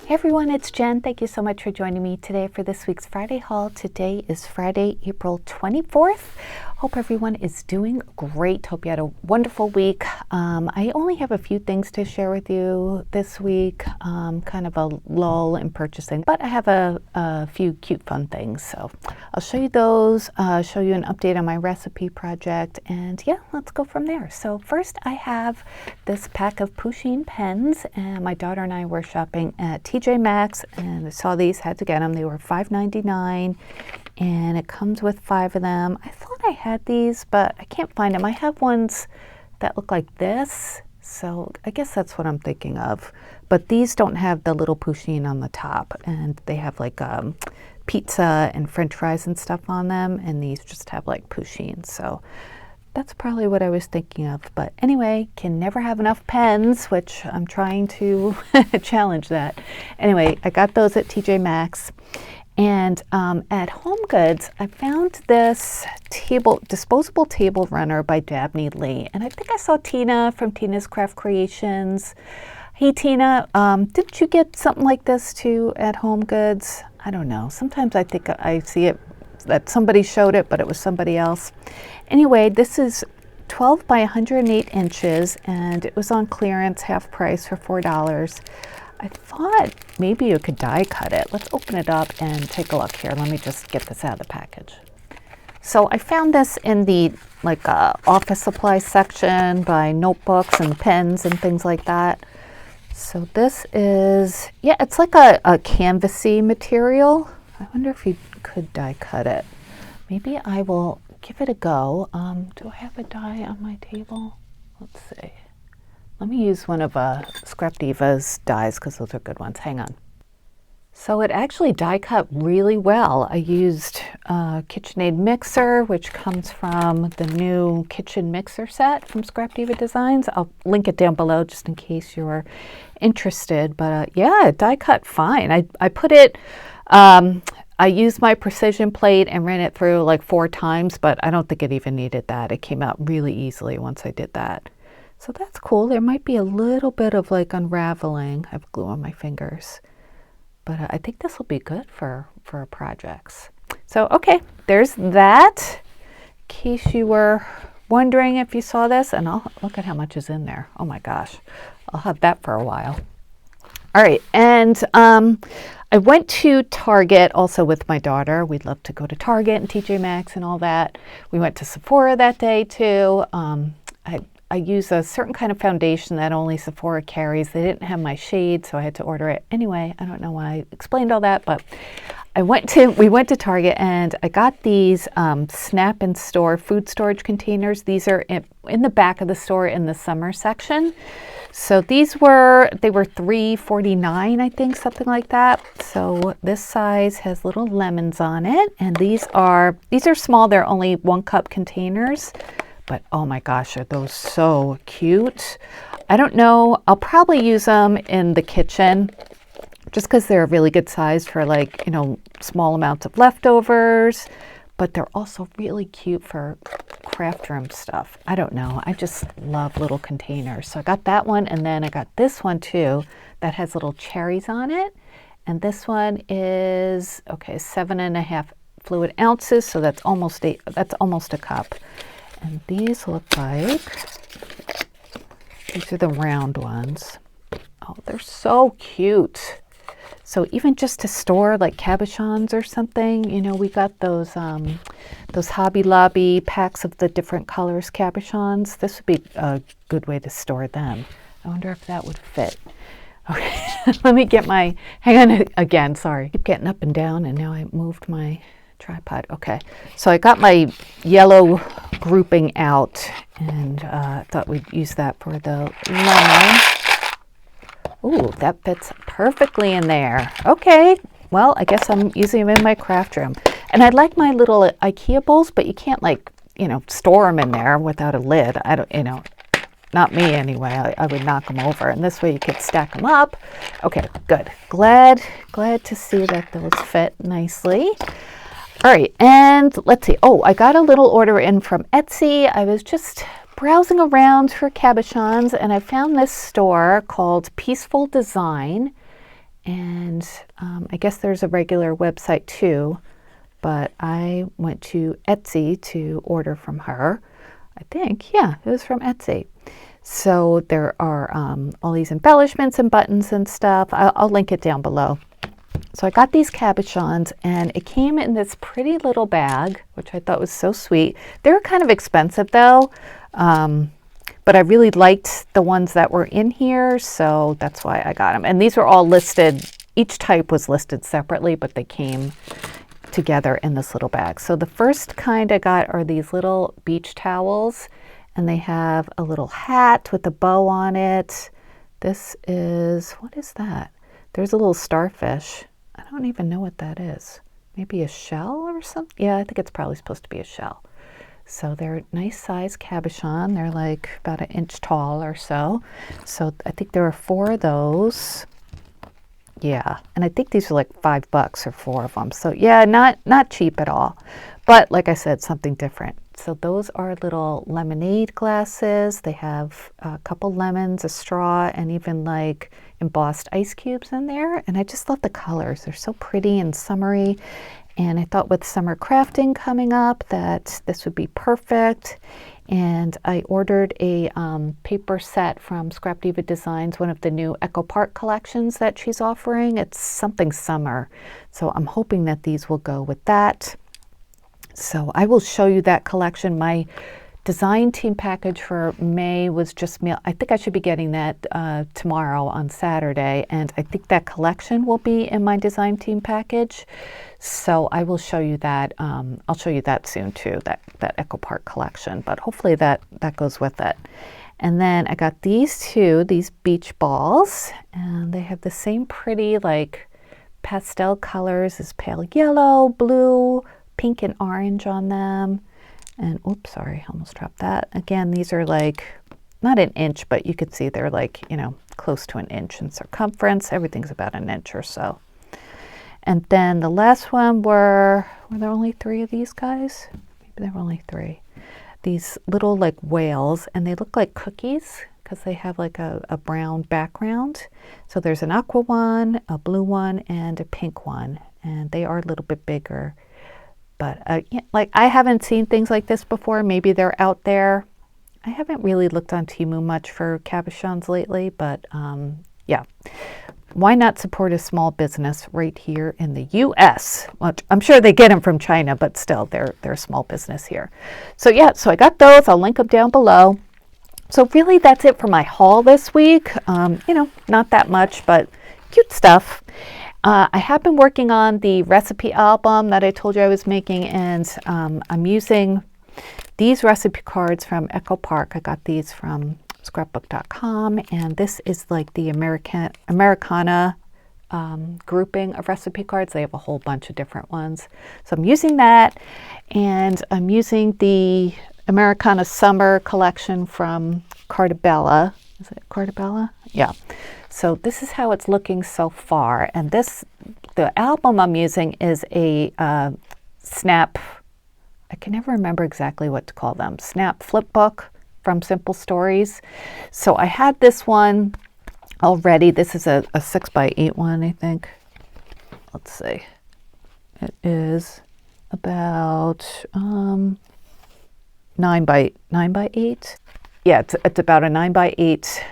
Hey everyone, it's Jen. Thank you so much for joining me today for this week's Friday haul. Today is Friday, April 24th. Hope everyone is doing great. Hope you had a wonderful week. I only have a few things to share with you this week, kind of a lull in purchasing, but I have a few cute fun things. So I'll show you those, show you an update on my recipe project, and yeah, let's go from there. So first I have this pack of Pusheen pens, and my daughter and I were shopping at TJ Maxx and I saw these, had to get them. They were $5.99 and it comes with 5 of them. I thought I had these, but I can't find them. I have ones that look like this, so I guess that's what I'm thinking of. But these don't have the little Pusheen on the top, and they have like pizza and french fries and stuff on them, and these just have like Pusheen. So that's probably what I was thinking of. But anyway, can never have enough pens, which I'm trying to challenge that. Anyway, I got those at TJ Maxx. And at HomeGoods, I found this disposable table runner by Dabney Lee. And I think I saw Tina from Tina's Craft Creations. Hey Tina, didn't you get something like this too at HomeGoods? I don't know. Sometimes I think I see it, that somebody showed it, but it was somebody else. Anyway, this is 12 by 108 inches, and it was on clearance, half price for $4. I thought maybe you could die cut it. Let's open it up and take a look here. Let me just get this out of the package. So I found this in the office supply section by notebooks and pens and things like that. So this is, yeah, it's like a canvasy material. I wonder if you could die cut it. Maybe I will give it a go. Do I have a die on my table? Let's see. Let me use one of Scrap Diva's dies because those are good ones. Hang on. So it actually die cut really well. I used a KitchenAid mixer, which comes from the new kitchen mixer set from Scrap Diva Designs. I'll link it down below just in case you're interested. But yeah, it die cut fine. I put it, I used my precision plate and ran it through like 4 times, but I don't think it even needed that. It came out really easily once I did that. So that's cool. There might be a little bit of like unraveling. I have glue on my fingers, but I think this will be good for projects. So, okay, there's that. In case you were wondering if you saw this, and I'll look at how much is in there. Oh my gosh, I'll have that for a while. All right, and I went to Target also with my daughter. We'd love to go to Target and TJ Maxx and all that. We went to Sephora that day too. I use a certain kind of foundation that only Sephora carries. They didn't have my shade, so I had to order it. Anyway, I don't know why I explained all that, but we went to Target and I got these Snap and Store food storage containers. These are in the back of the store in the summer section. So they were $3.49, I think, something like that. So this size has little lemons on it, and these are small. They're only 1 cup containers. But oh my gosh, are those so cute. I don't know, I'll probably use them in the kitchen just because they're a really good size for like, small amounts of leftovers, but they're also really cute for craft room stuff. I don't know, I just love little containers. So I got that one, and then I got this one too that has little cherries on it. And this one is, 7.5 fluid ounces, so that's almost a cup. And these look like, these are the round ones. Oh, they're so cute. So even just to store like cabochons or something, we got those Hobby Lobby packs of the different colors cabochons. This would be a good way to store them. I wonder if that would fit. Okay, let me get hang on again, sorry. I keep getting up and down, and now I moved my tripod. Okay, so I got my yellow grouping out, and thought we'd use that for the lemon. Ooh, that fits perfectly in there. Okay, well, I guess I'm using them in my craft room. And I like my little IKEA bowls, but you can't store them in there without a lid. I don't, not me anyway. I would knock them over, and this way you could stack them up. Okay, good. Glad to see that those fit nicely. All right, and let's see. Oh, I got a little order in from Etsy. I was just browsing around for cabochons, and I found this store called Peaceful Design, and I guess there's a regular website too, but I went to Etsy to order from her. I think, yeah, it was from Etsy. So there are all these embellishments and buttons and stuff. I'll link it down below. So I got these cabochons, and it came in this pretty little bag, which I thought was so sweet. They were kind of expensive though, but I really liked the ones that were in here, so that's why I got them. And these were all listed, each type was listed separately, but they came together in this little bag. So the first kind I got are these little beach towels, and they have a little hat with a bow on it. This is, what is that? There's a little starfish. I don't even know what that is. Maybe a shell or something? Yeah, I think it's probably supposed to be a shell. So they're nice size cabochon. They're like about 1 inch tall or so. So I think there are 4 of those. Yeah, and I think these are like $5 for 4 of them. So yeah, not cheap at all. But like I said, something different. So those are little lemonade glasses. They have a couple lemons, a straw, and even like embossed ice cubes in there. And I just love the colors. They're so pretty and summery. And I thought with summer crafting coming up that this would be perfect. And I ordered a paper set from Scrap Diva Designs, one of the new Echo Park collections that she's offering. It's something summer. So I'm hoping that these will go with that. So I will show you that collection. My design team package for May was just mailed. I think I should be getting that tomorrow on Saturday, and I think that collection will be in my design team package. So I will show you that. I'll show you that soon too, that Echo Park collection, but hopefully that goes with it. And then I got these two, these beach balls, and they have the same pretty like pastel colors as pale yellow, blue, pink and orange on them. And oops, sorry, almost dropped that. Again, these are like not 1 inch, but you can see they're like, you know, close to 1 inch in circumference. Everything's about 1 inch or so. And then the last one were there only 3 of these guys? Maybe there were only 3. These little like whales, and they look like cookies because they have like a brown background. So there's an aqua one, a blue one, and a pink one, and they are a little bit bigger. But yeah, like I haven't seen things like this before. Maybe they're out there. I haven't really looked on Temu much for cabochons lately, but yeah. Why not support a small business right here in the U.S.? Well, I'm sure they get them from China, but still, they're a small business here. So yeah, so I got those. I'll link them down below. So really, that's it for my haul this week. You know, not that much, but cute stuff. I have been working on the recipe album that I told you I was making, and I'm using these recipe cards from Echo Park. I got these from scrapbook.com, and this is like the Americana grouping of recipe cards. They have a whole bunch of different ones. So I'm using that, and I'm using the Americana Summer collection from Cardabella. Is it Cardabella? Yeah. So this is how it's looking so far. And the album I'm using is a snap, I can never remember exactly what to call them, snap flip book from Simple Stories. So I had this one already. This is a 6x8 one, I think. Let's see. It is about 9x8. Yeah, it's about a 9x8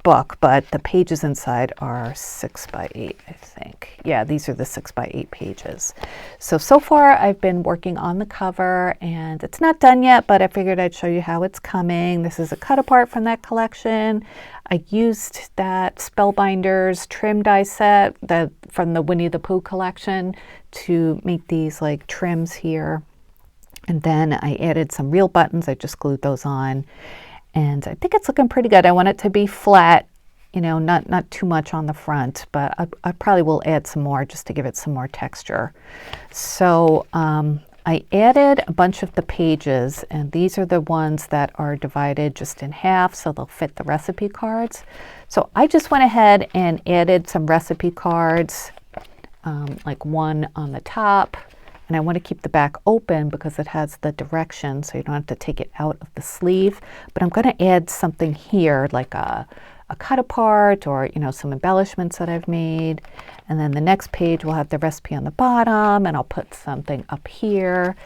book, but the pages inside are 6x8, I think. Yeah, these are the 6x8 pages. So far I've been working on the cover, and it's not done yet, but I figured I'd show you how it's coming. This is a cut apart from that collection. I used that Spellbinders trim die set from the Winnie the Pooh collection to make these like trims here. And then I added some real buttons. I just glued those on. And I think it's looking pretty good. I want it to be flat, you know, not too much on the front, but I probably will add some more just to give it some more texture. So I added a bunch of the pages, and these are the ones that are divided just in half, so they'll fit the recipe cards. So I just went ahead and added some recipe cards, like one on the top. And I want to keep the back open because it has the directions, so you don't have to take it out of the sleeve. But I'm going to add something here, like a a cut apart or, you know, some embellishments that I've made. And then the next page will have the recipe on the bottom, and I'll put something up here.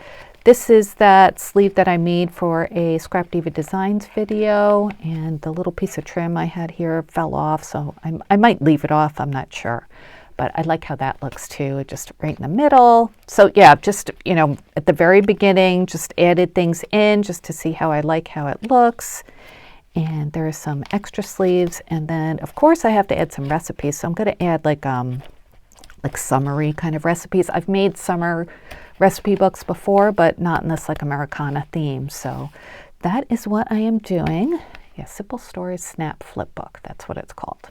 This is that sleeve that I made for a Scrap Diva Designs video, and the little piece of trim I had here fell off, so I might leave it off, I'm not sure. But I like how that looks too, just right in the middle. So yeah, just, you know, at the very beginning, just added things in just to see how I like how it looks. And there are some extra sleeves. And then of course I have to add some recipes. So I'm going to add like summery kind of recipes. I've made summer recipe books before, but not in this like Americana theme. So that is what I am doing. Yeah, Simple Stories Snap Flip Book. That's what it's called.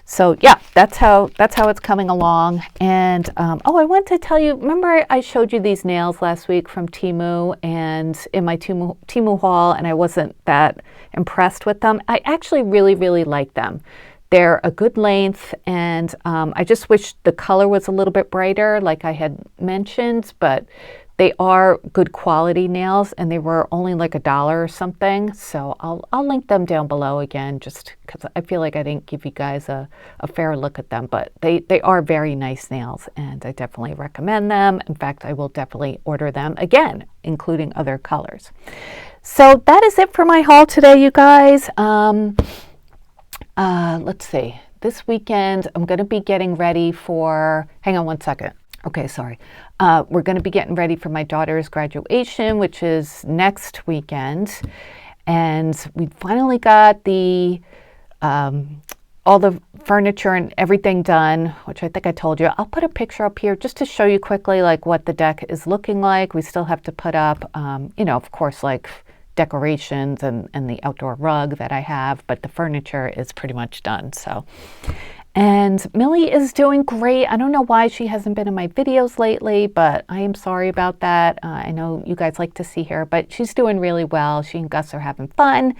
So yeah, that's how it's coming along. And oh, I want to tell you, remember I showed you these nails last week from Temu and in my Temu haul, and I wasn't that impressed with them. I actually really like them. They're a good length, and I just wish the color was a little bit brighter like I had mentioned, but they are good quality nails, and they were only like $1 or something. So I'll link them down below again, just because I feel like I didn't give you guys a fair look at them. But they are very nice nails, and I definitely recommend them. In fact, I will definitely order them again, including other colors. So that is it for my haul today, you guys. Let's see. This weekend, I'm going to be getting ready for, hang on one second. Okay, sorry. We're going to be getting ready for my daughter's graduation, which is next weekend. And we finally got the all the furniture and everything done, which I think I told you. I'll put a picture up here just to show you quickly like what the deck is looking like. We still have to put up, you know, of course, like decorations and the outdoor rug that I have, but the furniture is pretty much done. So, and Millie is doing great. I don't know why she hasn't been in my videos lately, but I am sorry about that. I know you guys like to see her, but she's doing really well. She and Gus are having fun.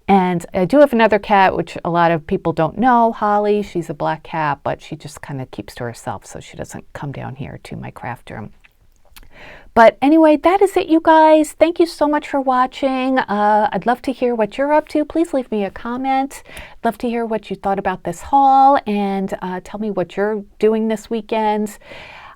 And I do have another cat, which a lot of people don't know, Holly. She's a black cat, but she just kind of keeps to herself, so she doesn't come down here to my craft room. But anyway, that is it, you guys. Thank you so much for watching. I'd love to hear what you're up to. Please leave me a comment. I'd love to hear what you thought about this haul, and tell me what you're doing this weekend.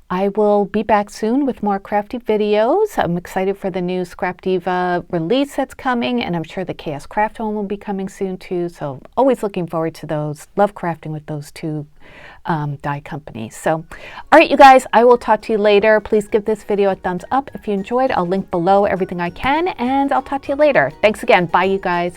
I will be back soon with more crafty videos. I'm excited for the new Scrap Diva release that's coming, and I'm sure the Chaos Craft Home will be coming soon too. So always looking forward to those. Love crafting with those two dye companies. So, all right, you guys, I will talk to you later. Please give this video a thumbs up if you enjoyed. I'll link below everything I can, and I'll talk to you later. Thanks again. Bye, you guys.